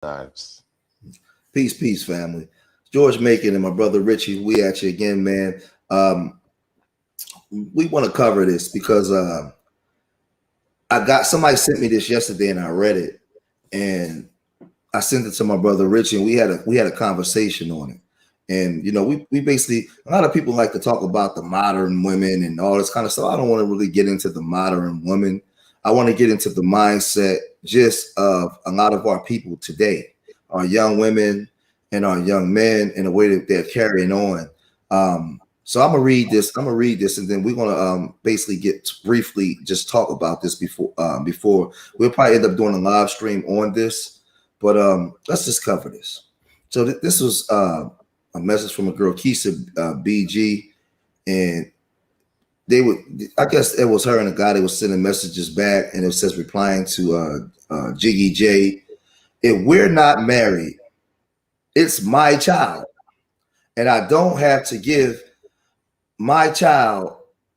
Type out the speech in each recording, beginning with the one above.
Lives. Peace, peace, family. George Macon and my brother Richie, we at you again, man. Um, we want to cover this because I got somebody sent me this yesterday and I read it and I sent it to my brother Richie and we had a conversation on it. And we basically a lot of people like to talk about the modern women and all this kind of stuff. I don't want to really get into the modern woman. I want to get into the mindset just of a lot of our people today, our young women and our young men, in the way that they're carrying on. So I'm gonna read this. I'm gonna read this, and then we're gonna basically get briefly just talk about this before we'll probably end up doing a live stream on this. But let's just cover this. So this was a message from a girl, Keisha BG, and they would, I guess it was her and a guy. They were sending messages back, and it says replying to Jiggy J. If we're not married, it's my child, and I don't have to give my child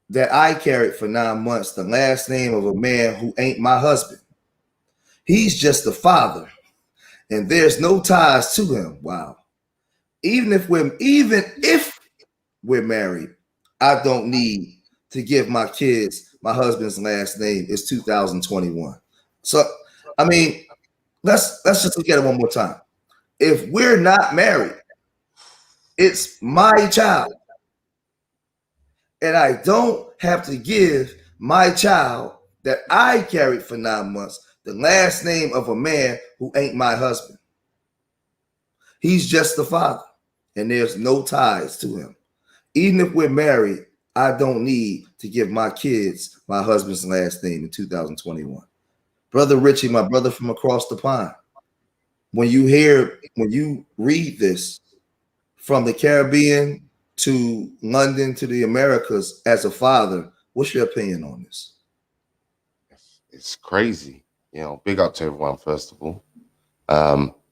that I carried for 9 months the last name of a man who ain't my husband. He's just the father, and there's no ties to him. Wow. Even if we're married, I don't need to give my kids my husband's last name. It's 2021. So I mean, let's just look at it one more time. If we're not married, it's my child, and I don't have to give my child that I carried for 9 months the last name of a man who ain't my husband. He's just the father, and there's no ties to him. Even if we're married, I don't need to give my kids my husband's last name in 2021. Brother Richie, my brother from across the pond, when you read this from the Caribbean to London to the Americas as a father, what's your opinion on this? It's crazy. Big up to everyone, first of all.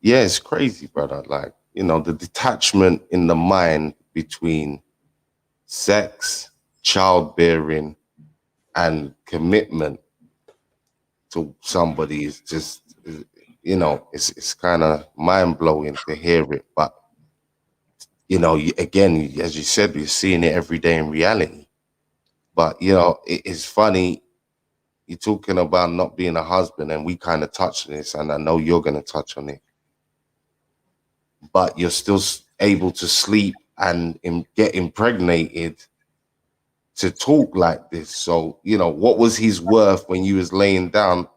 Yeah, it's crazy, brother. Like, the detachment in the mind between sex, childbearing, and commitment to somebody is just, it's kind of mind blowing to hear it. But, again, as you said, we're seeing it every day in reality. But, it's funny. You're talking about not being a husband, and we kind of touched on this, and I know you're going to touch on it. But you're still able to sleep and get impregnated to talk like this. So, what was his worth when you was laying down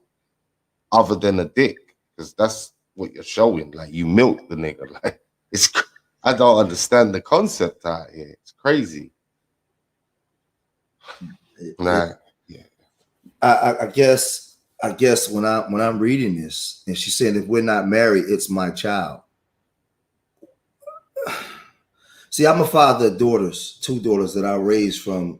other than a dick? Because that's what you're showing. Like, you milk the nigga. Like, I don't understand the concept out here. It's crazy. Nah. Yeah. I guess when I'm reading this, and she's saying if we're not married, it's my child. See, I'm a father of daughters, two daughters that I raised from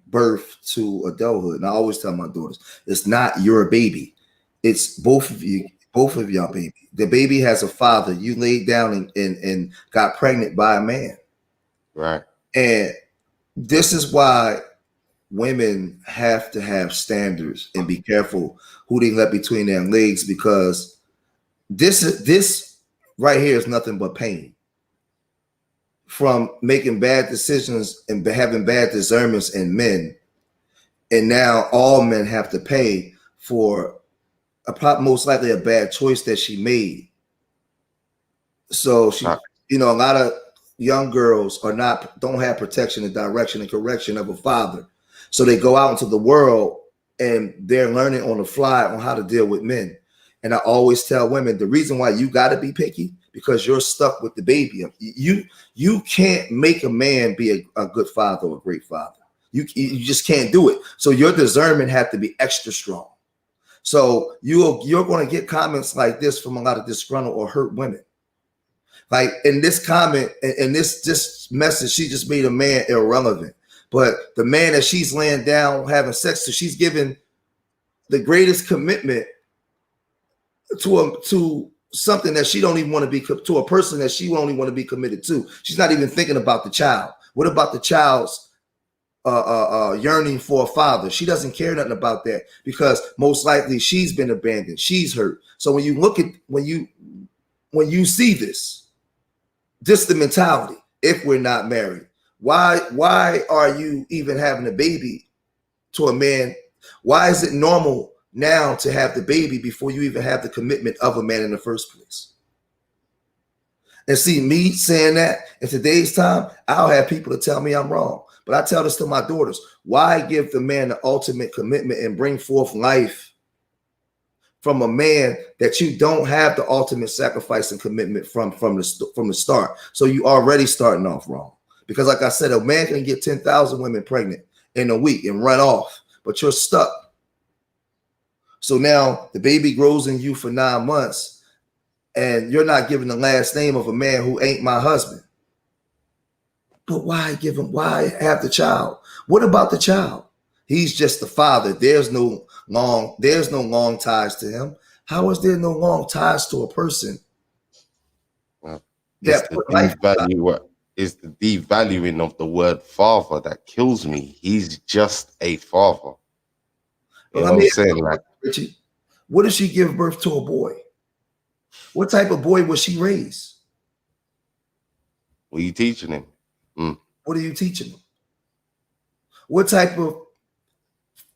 birth to adulthood. And I always tell my daughters, it's not your baby. It's both of you, both of y'all baby. The baby has a father. You laid down and got pregnant by a man. Right. And this is why women have to have standards and be careful who they let between their legs, because this right here is nothing but pain from making bad decisions and having bad discernments in men. And now all men have to pay for most likely a bad choice that she made. So she, a lot of young girls don't have protection and direction and correction of a father. So they go out into the world and they're learning on the fly on how to deal with men. And I always tell women, the reason why you got to be picky, because you're stuck with the baby. You can't make a man be a good father or a great father. You just can't do it. So your discernment have to be extra strong. So you're going to get comments like this from a lot of disgruntled or hurt women. Like in this comment, in this message, she just made a man irrelevant. But the man that she's laying down having sex to, she's giving the greatest commitment to something that she don't even want to be, to a person that she only want to be committed to. She's not even thinking about the child. What about the child's yearning for a father? She doesn't care nothing about that, because most likely she's been abandoned. She's hurt. So when you when you see this, just the mentality, if we're not married, why are you even having a baby to a man? Why is it normal now to have the baby before you even have the commitment of a man in the first place? And see, me saying that in today's time, I'll have people to tell me I'm wrong. But I tell this to my daughters: why give the man the ultimate commitment and bring forth life from a man that you don't have the ultimate sacrifice and commitment from the start? So you already starting off wrong. Because like I said, a man can get 10,000 women pregnant in a week and run off, but you're stuck. So now the baby grows in you for 9 months, and you're not giving the last name of a man who ain't my husband. But why have the child? What about the child? He's just the father. There's no long ties to him. How is there no long ties to a person? Well, it's the devaluing of the word father that kills me. He's just a father. You know what I'm saying? Like, Richie, what if she give birth to a boy? What type of boy was she raised? What are you teaching him? What are you teaching him? What type of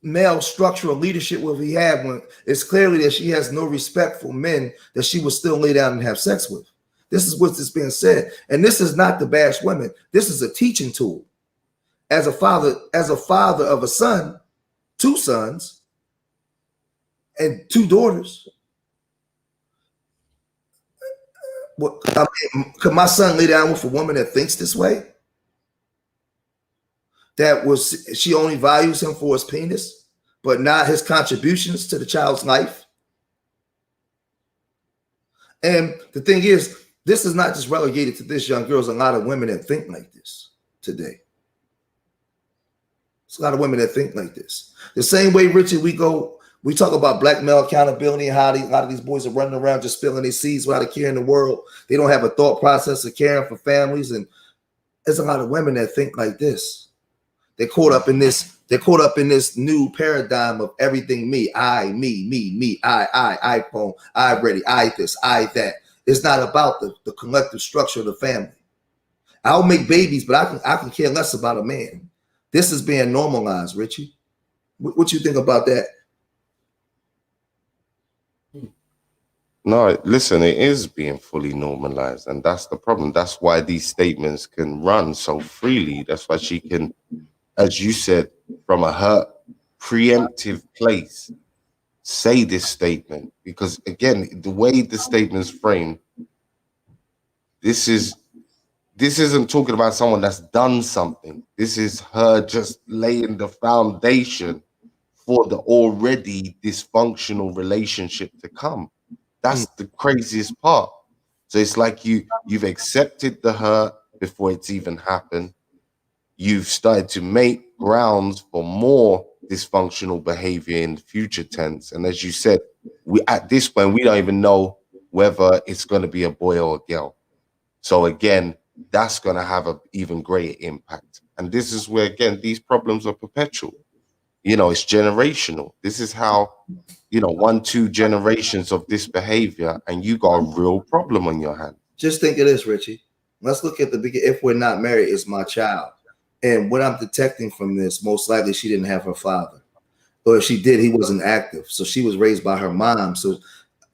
male structural leadership will he have when it's clearly that she has no respect for men that she will still lay down and have sex with? This is what's being said. And this is not to bash women. This is a teaching tool. As a father of a son, 2 sons, and 2 daughters. What, could my son lay down with a woman that thinks this way? She only values him for his penis, but not his contributions to the child's life. And the thing is, this is not just relegated to this young girl. There's a lot of women that think like this today. There's a lot of women that think like this. The same way, Richard, we talk about black male accountability and how a lot of these boys are running around just spilling their seeds without a care in the world. They don't have a thought process of caring for families. And there's a lot of women that think like this. They're caught up in this new paradigm of everything me, I, me, I, iPhone, I ready, I this, I that. It's not about the collective structure of the family. I'll make babies, but I can care less about a man. This is being normalized, Richie. What you think about that? No, listen, it is being fully normalized, and that's the problem. That's why these statements can run so freely. That's why she can, as you said, from her preemptive place, say this statement. Because again, the way the statement's framed, this isn't talking about someone that's done something. This is her just laying the foundation for the already dysfunctional relationship to come. That's the craziest part. So it's like you've accepted the hurt before it's even happened. You've started to make grounds for more dysfunctional behavior in the future tense. And as you said, at this point, we don't even know whether it's going to be a boy or a girl. So again, that's going to have an even greater impact. And this is where, again, these problems are perpetual. It's generational. This is how, 1-2 generations of this behavior, and you got a real problem on your hands. Just think of this, Richie. Let's look at the beginning. If we're not married, it's my child. And what I'm detecting from this, most likely she didn't have her father. Or if she did, he wasn't active. So she was raised by her mom. So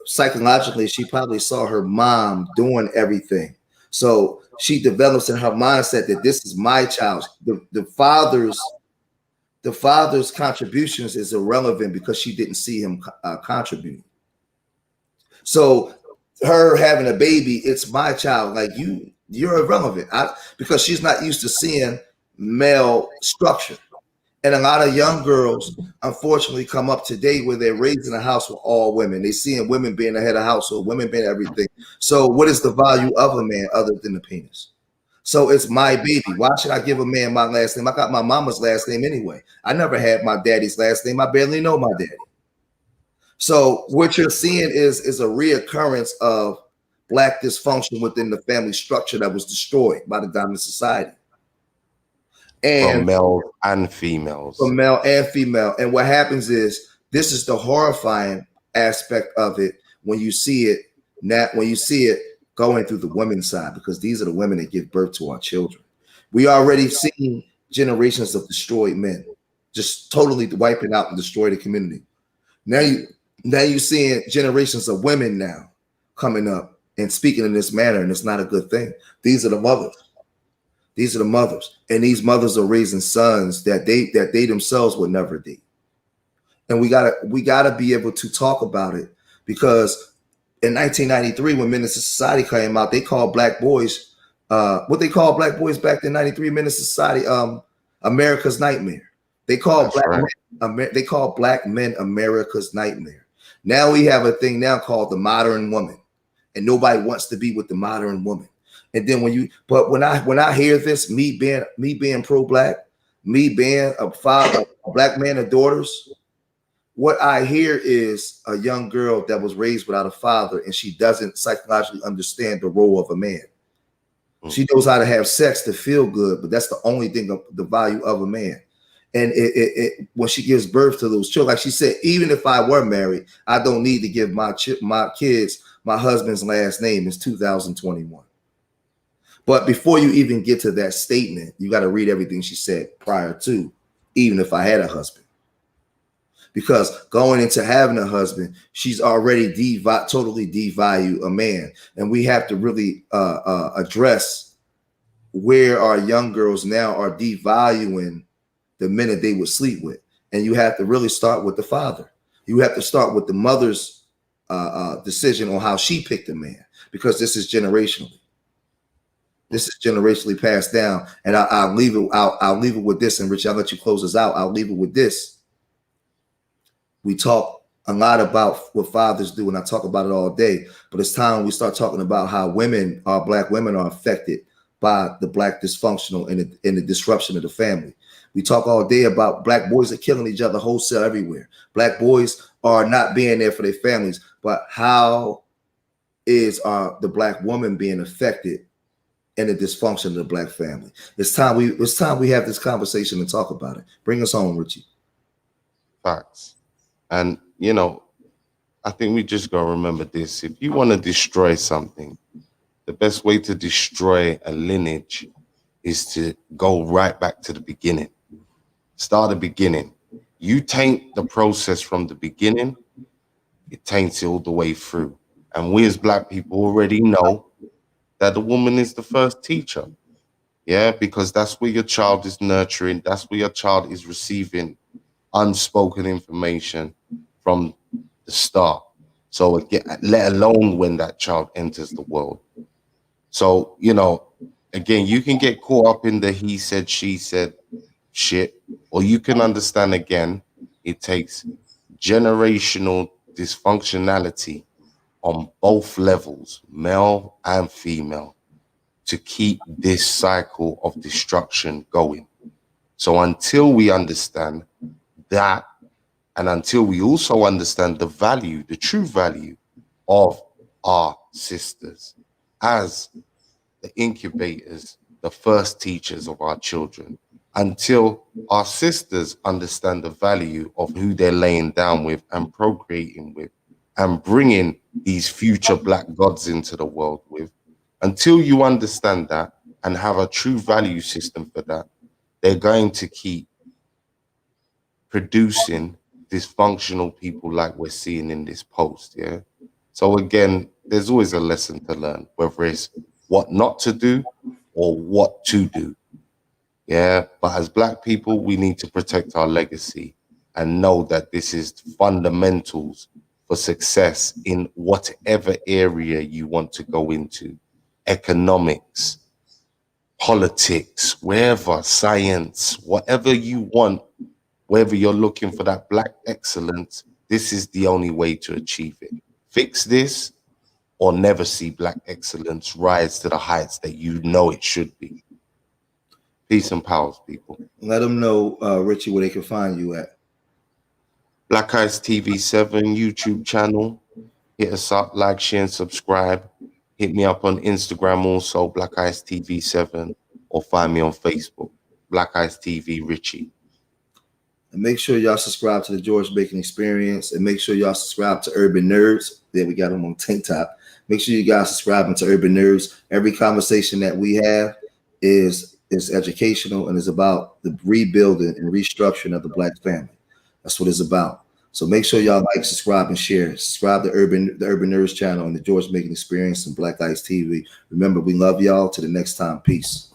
psychologically, she probably saw her mom doing everything. So she develops in her mindset that this is my child. The father's contributions is irrelevant because she didn't see him contributing. So her having a baby, it's my child. Like you're irrelevant because she's not used to seeing male structure. And a lot of young girls, unfortunately, come up today where they're raised in a house with all women. They seeing women being the head of household, women being everything. So what is the value of a man other than the penis? So it's my baby. Why should I give a man my last name? I got my mama's last name anyway. I never had my daddy's last name. I barely know my daddy. So what you're seeing is a reoccurrence of black dysfunction within the family structure that was destroyed by the dominant society. And from male and females. From male and female. And what happens is, this is the horrifying aspect of it when you see it going through the women's side, because these are the women that give birth to our children. We already seen generations of destroyed men, just totally wiping out and destroy the community. Now you're seeing generations of women now coming up and speaking in this manner, and it's not a good thing. These are the mothers. These are the mothers, and these mothers are raising sons that they themselves would never date. And we gotta be able to talk about it, because in 1993, when Menace to Society came out, they called black boys what they called black boys back in '93, Menace to Society, America's Nightmare. They called That's right. they call black men America's nightmare. Now we have a thing now called the modern woman, and nobody wants to be with the modern woman. And then when I hear this, me being pro-black, me being a father, a black man of daughters, what I hear is a young girl that was raised without a father, and she doesn't psychologically understand the role of a man. She knows how to have sex to feel good, but that's the only thing of the value of a man. And when she gives birth to those children, like she said, even if I were married, I don't need to give my kids my husband's last name. It's 2021. But before you even get to that statement, you got to read everything she said prior to, even if I had a husband. Because going into having a husband, she's already totally devalue a man. And we have to really address where our young girls now are devaluing the men that they would sleep with. And you have to really start with the father. You have to start with the mother's decision on how she picked a man, because this is generationally. This is generationally passed down. And I'll leave it. I'll leave it with this. And Rich, I'll let you close us out. I'll leave it with this. We talk a lot about what fathers do, and I talk about it all day. But it's time we start talking about how our black women are affected by the black dysfunctional and the disruption of the family. We talk all day about black boys are killing each other wholesale everywhere. Black boys are not being there for their families. But how is the black woman being affected in the dysfunction of the black family? It's time we have this conversation and talk about it. Bring us home, Richie. Facts. And, I think we just got to remember this. If you want to destroy something, the best way to destroy a lineage is to go right back to the beginning. Start the beginning. You taint the process from the beginning, it taints it all the way through. And we as black people already know that the woman is the first teacher. Yeah, because that's where your child is nurturing. That's where your child is receiving unspoken information from the start. So again, let alone when that child enters the world. So, again, you can get caught up in the he said, she said shit, or you can understand again, it takes generational dysfunctionality on both levels, male and female, to keep this cycle of destruction going. So until we understand that, and until we also understand the true value of our sisters as the incubators, the first teachers of our children, until our sisters understand the value of who they're laying down with and procreating with and bringing these future black gods into the world with, until you understand that and have a true value system for that, they're going to keep producing dysfunctional people like we're seeing in this post. Yeah. So again, there's always a lesson to learn, whether it's what not to do or what to do. Yeah. But as black people, we need to protect our legacy and know that this is fundamentals for success in whatever area you want to go into. Economics, politics, wherever, science, whatever you want. Whether you're looking for that black excellence, this is the only way to achieve it. Fix this or never see black excellence rise to the heights that you know it should be. Peace and powers, people. Let them know, Richie, where they can find you at. Black Eyes TV 7 YouTube channel. Hit us up, like, share, and subscribe. Hit me up on Instagram also, Black Eyes TV 7, or find me on Facebook, Black Eyes TV Richie. And make sure y'all subscribe to the George Bacon Experience, and make sure y'all subscribe to Urban Nerds. There we got them on Tank Top. Make sure you guys subscribe to Urban Nerds. Every conversation that we have is educational and is about the rebuilding and restructuring of the Black family. That's what it's about. So make sure y'all like, subscribe, and share. Subscribe to the Urban Nerds channel and the George Making Experience and Black Ice TV. Remember, we love y'all. Till the next time. Peace.